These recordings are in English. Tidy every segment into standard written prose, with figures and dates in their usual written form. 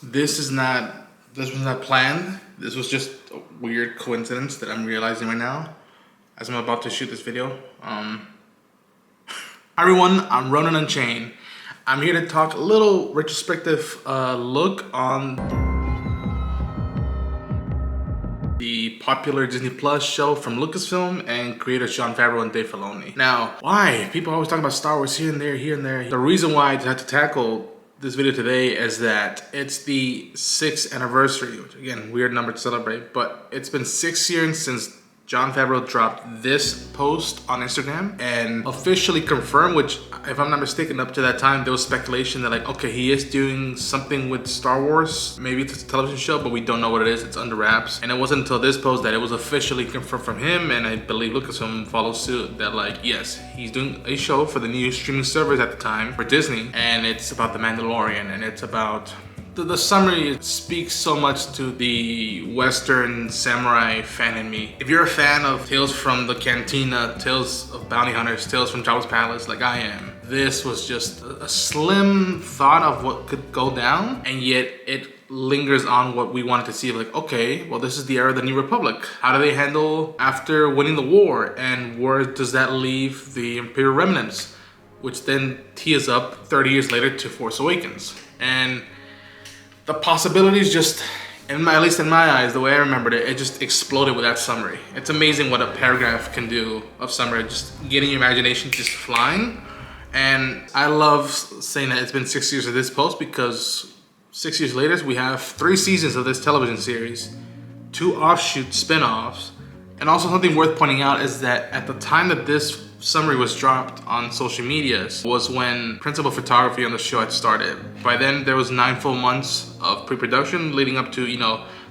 This was not planned. This was just a weird coincidence that I'm realizing right now as I'm about to shoot this video. Hi everyone, I'm Ronan Unchained. I'm here to talk a little retrospective look on the popular Disney Plus show from Lucasfilm and creators Jon Favreau and Dave Filoni. Now, why? People always talk about Star Wars here and there, here and there. The reason why I had to tackle this video today is that it's the 6th anniversary, which again, weird number to celebrate, but it's been 6 years since Jon Favreau dropped this post on Instagram and officially confirmed, which if I'm not mistaken, up to that time, there was speculation that like, okay, he is doing something with Star Wars. Maybe it's a television show, but we don't know what it is. It's under wraps. And it wasn't until this post that it was officially confirmed from him, and I believe Lucasfilm followed suit, that like, yes, he's doing a show for the new streaming service at the time for Disney, and it's about the Mandalorian, and it's about the summary speaks so much to the Western samurai fan in me. If you're a fan of Tales from the Cantina, Tales of Bounty Hunters, Tales from Jabba's Palace, like I am, this was just a slim thought of what could go down, and yet it lingers on what we wanted to see. Like, okay, well, this is the era of the New Republic. How do they handle after winning the war, and where does that leave the Imperial remnants? Which then tees up 30 years later to Force Awakens. And the possibilities just, at least in my eyes, the way I remembered it, it just exploded with that summary. It's amazing what a paragraph can do of summary, just getting your imagination just flying. And I love saying that it's been 6 years of this post, because 6 years later, we have 3 seasons of this television series, 2 offshoot spin-offs. And also something worth pointing out is that at the time that this summary was dropped on social medias was when principal photography on the show had started. By then, there was 9 full months of pre-production leading up to,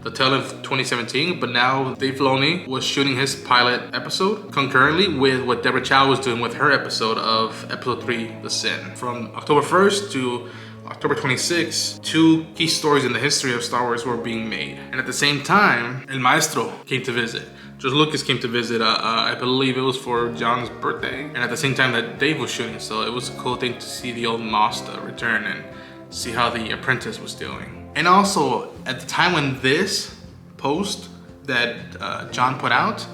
the tail end of 2017. But now Dave Filoni was shooting his pilot episode concurrently with what Deborah Chow was doing with her episode of episode 3, The Sin. From October 1st to October 26th, 2 key stories in the history of Star Wars were being made. And at the same time, El Maestro came to visit. George Lucas came to visit, I believe it was for John's birthday, and at the same time that Dave was shooting, so it was a cool thing to see the old master return and see how the apprentice was doing. And also, at the time when this post that John put out,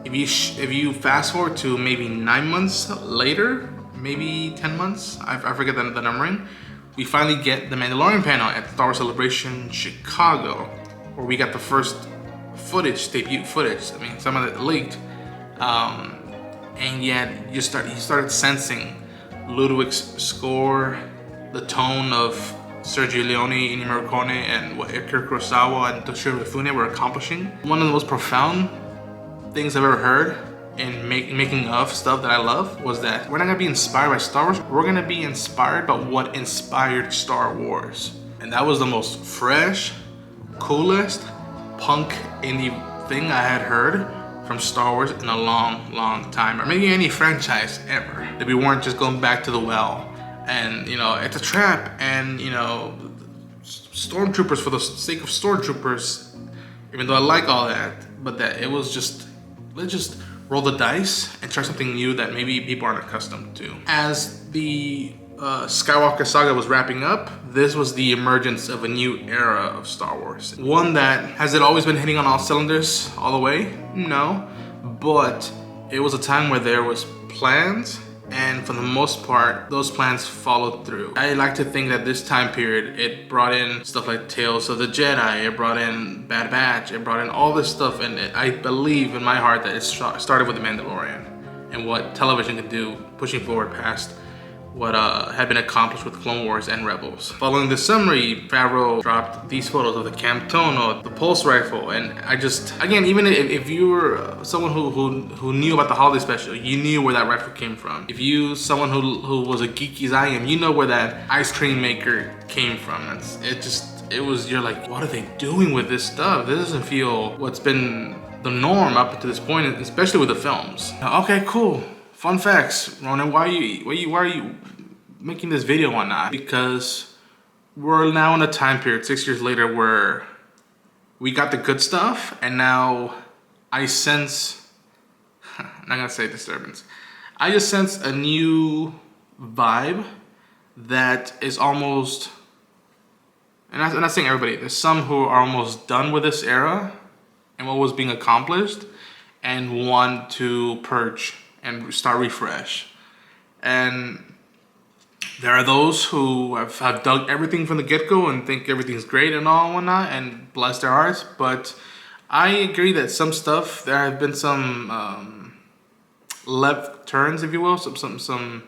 if you fast forward to maybe 9 months later, maybe 10 months, I forget the numbering, we finally get the Mandalorian panel at Star Wars Celebration Chicago, where we got the first debut footage. I mean, some of it leaked, and yet you started sensing Ludwig's score, the tone of Sergio Leone, Ennio Morricone, and what Akira Kurosawa and Toshiro Mifune were accomplishing. One of the most profound things I've ever heard in making of stuff that I love was that we're not gonna be inspired by Star Wars, we're gonna be inspired by what inspired Star Wars. And that was the most fresh, coolest, punk indie thing I had heard from Star Wars in a long time, or maybe any franchise ever. That we weren't just going back to the well and it's a trap, and stormtroopers for the sake of stormtroopers, even though I like all that, but that it was just, let's just roll the dice and try something new that maybe people aren't accustomed to. As the Skywalker saga was wrapping up, this was the emergence of a new era of Star Wars. One that, has it always been hitting on all cylinders all the way? No, but it was a time where there was plans, and for the most part, those plans followed through. I like to think that this time period, it brought in stuff like Tales of the Jedi, it brought in Bad Batch, it brought in all this stuff, and I believe in my heart that it started with The Mandalorian and what television could do, pushing forward past what had been accomplished with Clone Wars and Rebels. Following the summary, Favreau dropped these photos of the Camp Tono, the pulse rifle, and I just, again, even if you were someone who knew about the holiday special, you knew where that rifle came from. If you, someone who was a geeky as I am, you know where that ice cream maker came from. You're like, what are they doing with this stuff? This doesn't feel what's been the norm up to this point, especially with the films. Okay, cool. Fun facts, Ronan, why are you making this video on that? Because we're now in a time period 6 years later where we got the good stuff, and now I sense, I'm not gonna say disturbance, I just sense a new vibe that is almost and I'm not saying everybody, there's some who are almost done with this era and what was being accomplished and want to purge and start refresh. And there are those who have dug everything from the get-go and think everything's great and all and whatnot, and bless their hearts. But I agree that some stuff, there have been some left turns, if you will, some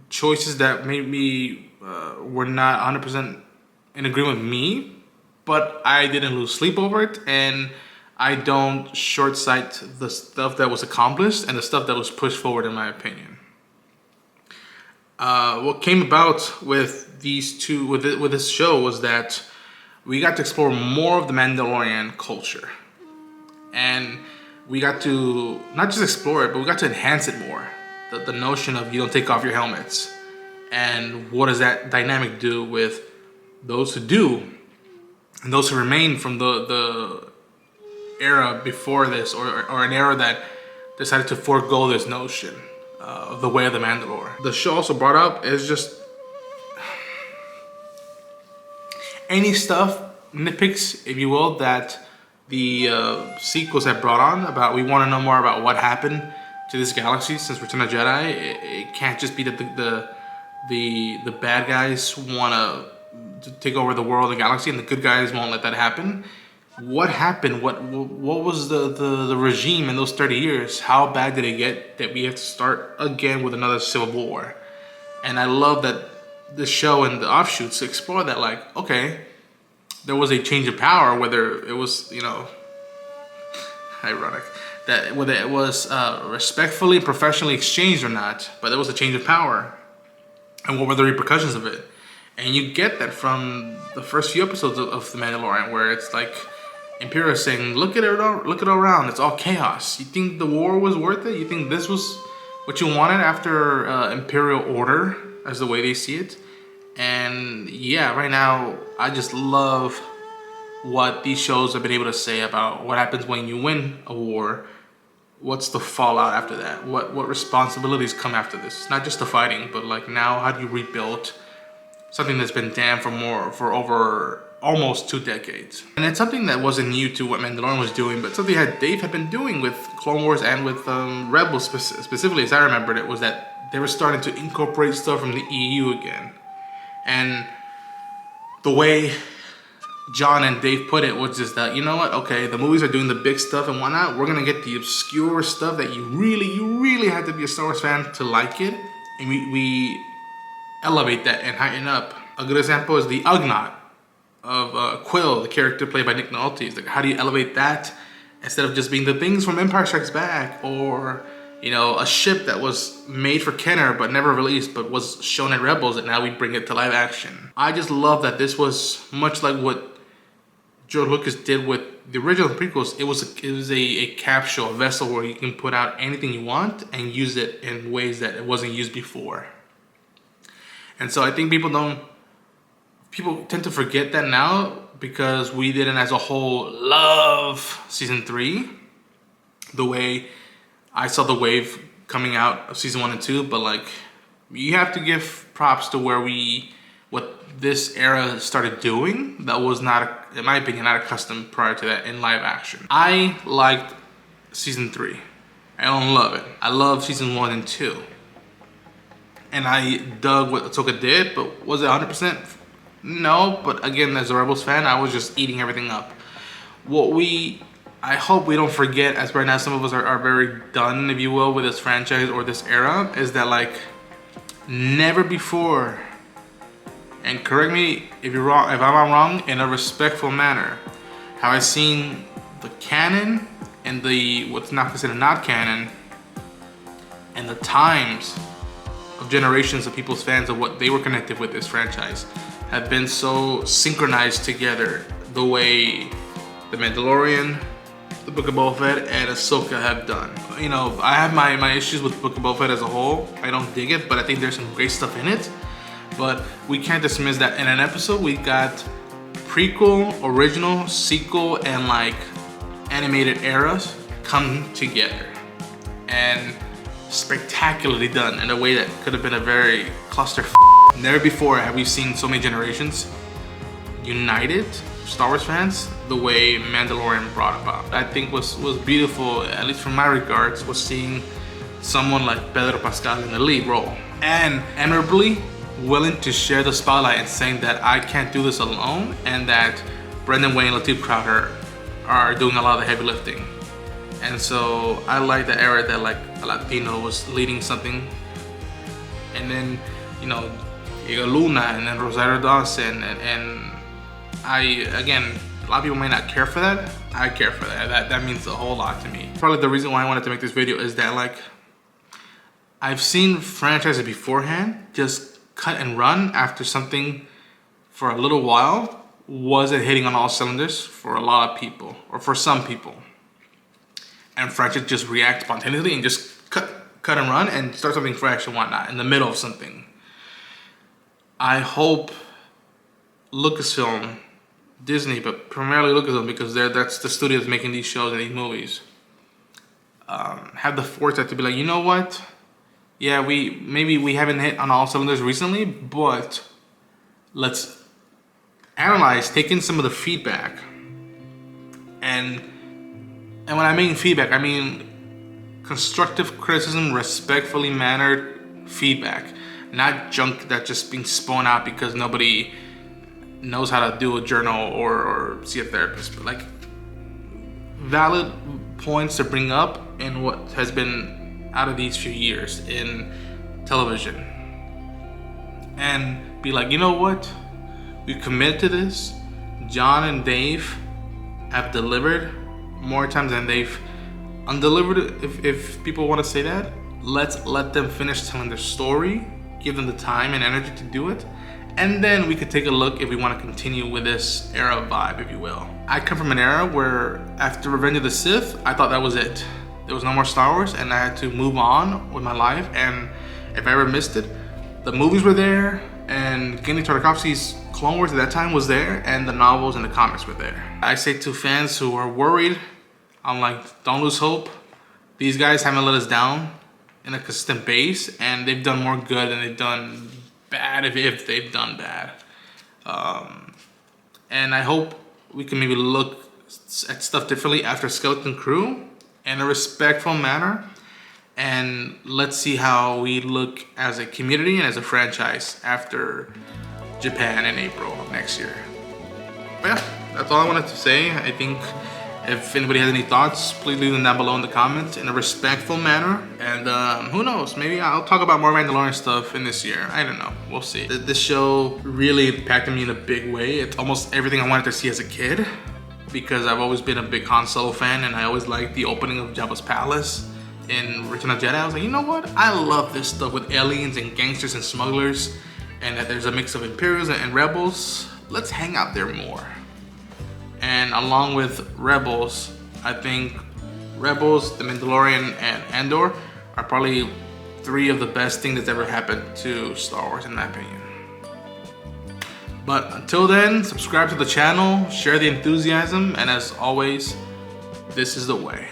choices that maybe were not 100% in agreement with me, but I didn't lose sleep over it, and I don't short sight the stuff that was accomplished and the stuff that was pushed forward, in my opinion. What came about with these two, with this show, was that we got to explore more of the Mandalorian culture, and we got to not just explore it, but we got to enhance it more. The notion of you don't take off your helmets, and what does that dynamic do with those who do and those who remain from the era before this, or an era that decided to forego this notion of the way of the Mandalore. The show also brought up is just any stuff, nitpicks, if you will, that the sequels have brought on about. We want to know more about what happened to this galaxy since Return of the Jedi. It can't just be that the bad guys want to take over the world, the galaxy, and the good guys won't let that happen. What happened? What was the regime in those 30 years? How bad did it get that we have to start again with another civil war? And I love that the show and the offshoots explore that. Like, okay, there was a change of power, whether it was, ironic, that whether it was respectfully, professionally exchanged or not, but there was a change of power, and what were the repercussions of it? And you get that from the first few episodes of The Mandalorian, where it's like Imperial saying, look at it around, it's all chaos. You think the war was worth it? You think this was what you wanted after Imperial order, as the way they see it? And yeah, right now, I just love what these shows have been able to say about what happens when you win a war. What's the fallout after that? What responsibilities come after this? Not just the fighting, but like now, how do you rebuild something that's been damned for over almost 2 decades? And it's something that wasn't new to what Mandalorian was doing, but something that Dave had been doing with Clone Wars and with Rebels specifically, as I remembered it, was that they were starting to incorporate stuff from the EU again. And the way Jon and Dave put it was just that, you know what, okay, the movies are doing the big stuff and whatnot, we're gonna get the obscure stuff that you really had to be a Star Wars fan to like it, and we elevate that and heighten up. A good example is the Ugnaught of Quill, the character played by Nick Nolte. It's like, how do you elevate that instead of just being the things from Empire Strikes Back, or a ship that was made for Kenner but never released but was shown in Rebels, and now we bring it to live action. I just love that this was much like what George Lucas did with the original prequels. It was a capsule, a vessel where you can put out anything you want and use it in ways that it wasn't used before. And so I think people tend to forget that now, because we didn't as a whole love season 3 the way I saw the wave coming out of season 1 and 2, but like, you have to give props to what this era started doing that was not, in my opinion, not accustomed prior to that in live action. I liked season 3. I don't love it. I love season 1 and 2. And I dug what Ahsoka did, but was it 100%? No, but again, as a Rebels fan, I was just eating everything up. I hope we don't forget, as right now some of us are very done, if you will, with this franchise or this era, is that like, never before, and correct me if I'm wrong, in a respectful manner, have I seen the canon and the what's not considered not canon, and the times of generations of people's fans of what they were connected with this franchise have been so synchronized together the way The Mandalorian, The Book of Boba Fett, and Ahsoka have done. I have my issues with Book of Boba Fett as a whole. I don't dig it, but I think there's some great stuff in it. But we can't dismiss that in an episode we got prequel, original, sequel, and like animated eras come together. And spectacularly done in a way that could have been a very cluster. Never before have we seen so many generations united Star Wars fans the way Mandalorian brought about. I think was beautiful, at least from my regards, was seeing someone like Pedro Pascal in the lead role and admirably willing to share the spotlight and saying that I can't do this alone, and that Brendan Wayne and Lateef Crowder are doing a lot of the heavy lifting. And so I like the era that like a Latino was leading something, and then, you know, Diego Luna and then Rosario Dawson, and I, again, a lot of people might not care for that. I care for that. That means a whole lot to me. Probably the reason why I wanted to make this video is that, like, I've seen franchises beforehand just cut and run after something for a little while wasn't hitting on all cylinders for a lot of people, or for some people. And franchises just react spontaneously and just cut and run and start something fresh and whatnot in the middle of something. I hope Lucasfilm, Disney, but primarily Lucasfilm, because that's the studio that's making these shows and these movies, have the foresight to be like, you know what? Yeah, maybe we haven't hit on all cylinders recently, but let's analyze, take in some of the feedback. And when I mean feedback, I mean constructive criticism, respectfully mannered feedback, not junk that's just being spun out because nobody knows how to do a journal or see a therapist, but like valid points to bring up in what has been out of these few years in television, and be like, you know what, we commit to this. Jon and Dave have delivered more times than they've undelivered, if people want to say that. Let's let them finish telling their story, give them the time and energy to do it, and then we could take a look if we want to continue with this era vibe, if you will. I come from an era where after Revenge of the Sith, I thought that was it. There was no more Star Wars and I had to move on with my life, and if I ever missed it, the movies were there, and Genndy Tartakovsky's Clone Wars at that time was there, and the novels and the comics were there. I say to fans who are worried, I'm like, don't lose hope. These guys haven't let us down in a consistent base, and they've done more good than they've done bad, if they've done bad. And I hope we can maybe look at stuff differently after Skeleton Crew in a respectful manner, and let's see how we look as a community and as a franchise after Japan in April of next year. But yeah, that's all I wanted to say. I think if anybody has any thoughts, please leave them down below in the comments in a respectful manner. And who knows, maybe I'll talk about more Mandalorian stuff in this year. I don't know, we'll see. This show really impacted me in a big way. It's almost everything I wanted to see as a kid, because I've always been a big Han Solo fan, and I always liked the opening of Jabba's palace in Return of the Jedi. I was like, you know what? I love this stuff with aliens and gangsters and smugglers, and that there's a mix of Imperials and Rebels. Let's hang out there more. And along with Rebels, I think Rebels, The Mandalorian, and Andor are probably three of the best things that's ever happened to Star Wars, in my opinion. But until then, subscribe to the channel, share the enthusiasm, and as always, this is the way.